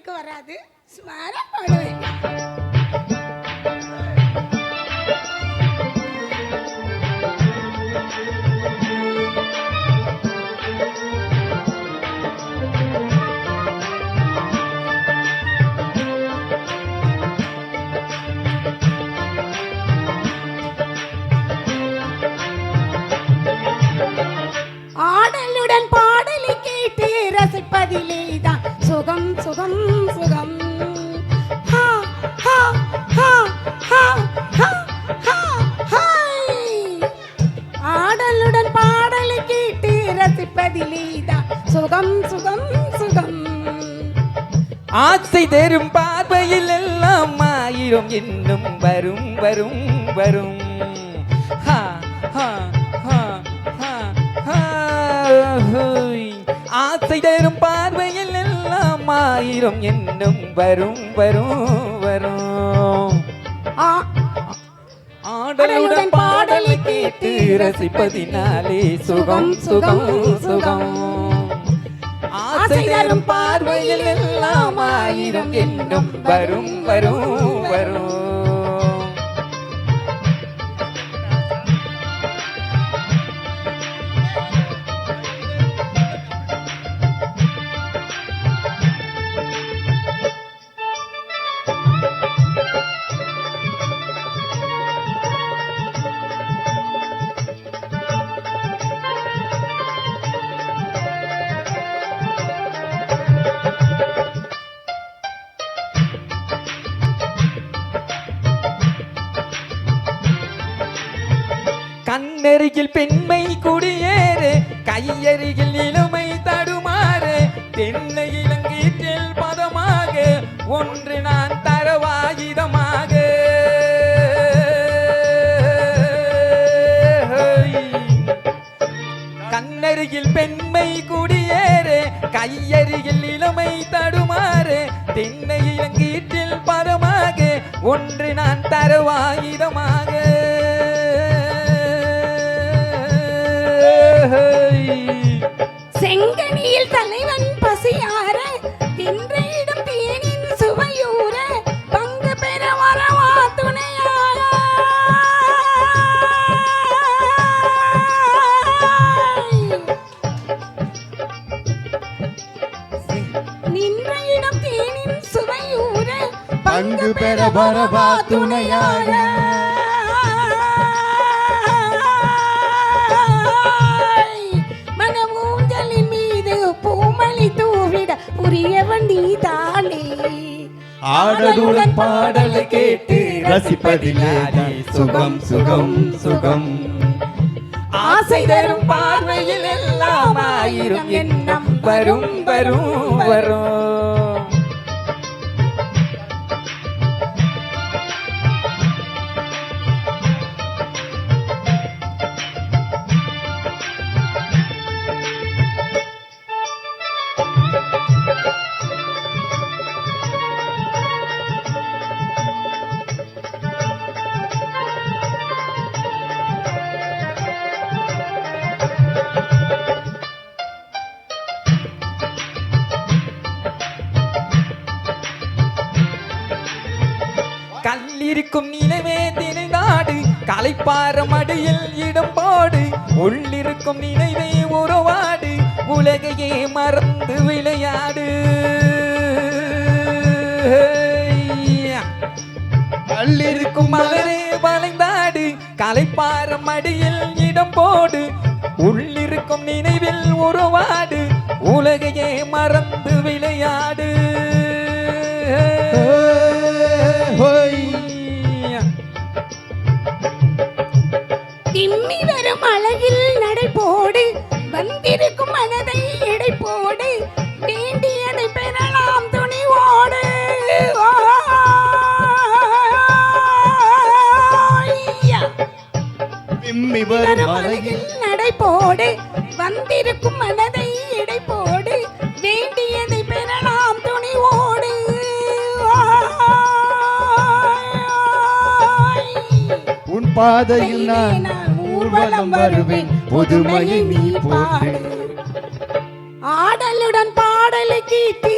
எனக்கு வராது, சுமாரா பாடுவேன். ஆடலுடன் பாடலை கேட்டு ரசிப்பதிலேதான் சுகம் சுகம் சுகம். ஹா ஹா ஹா ஹா ஹா ஹா ஹாய். ஆடலுடன் பாடலை கேட்டு ரசிப்பதிலேதான் சுகம் சுகம் சுகம். ஆசை தரும் பார்வையில் எல்லாம் ஆயிரம் இன்னும் வரும் வரும் வரும். ஹா ஹா ஹா ஹா ஹா. ஆசை தரும் பார்வையில் எல்லாம் ஆயிரம் இன்னும் வரும் வரும் வரும். ஆடலுடன் பாடலை கேட்டு ரசிப்பதினாலே சுகம் சுகம் சுகம். ஆசை தரும் பார்வையில் எல்லாம் ஆயிரம் இன்னும் வரும் வரும் வரும். கண்ணருகில் பெண்மை குடியேறு, கையருகில் இளமை தடுமாறு, தென்னை இளங்கீற்றில் பதமாக ஒன்று நான் தரவாயுதமாக. கண்ணருகில் பெண்மை குடியேறு, கையருகில் இளமை தடுமாறு, தென்னை இளங்கீற்றில் பதமாக ஒன்று நான் தரவாயுதமாக. செங்கனியில் தலைவன் பசியார, தின்றையிடம் தேனின் சுவையூர, பங்கு பெற வரவா துணையாக. நின்றையிடம் தேனின் சுவையூர, பங்கு பெற வரவா துணையாக. ஆடலுடன் பாடலை கேட்டு ரசிப்பதிலே சுகம் சுகம் சுகம். ஆசை தரும் பார்வையில் எல்லாம் ஆயிரம் எண்ணம் வரும் வரும் வரும். கல்லிருக்கும் நினைவே திணைநாடு, கலைப்பார மடியில் இடம் பாடு, உள்ளிருக்கும் நினைவே உறவாடு, உலகையே மறந்து விளையாடு. கல்லிருக்கும் மலரே வளைந்தாடு, கலைப்பார மடியில் இடம் போடு, உள்ளிருக்கும் நினைவில் உறவாடு, உலகையே மறந்து விளையாடு. திம்மி வரும் அழகில் நடை போடு, வந்திருக்கும் மனதை எடை போடு, வேண்டியதை பெறலாம் துணிவோடு. திம்மி வரும் அழகில் நடை போடு, வந்திருக்கும் மனதை எடை போடு, வேண்டியதை பெறலாம் துணிவோடு. உன் பாதையில் நான் ஊர்வலம் வருவேன், புதுமையை நீ போடு. ஆடலுடன் பாடலை கேட்டு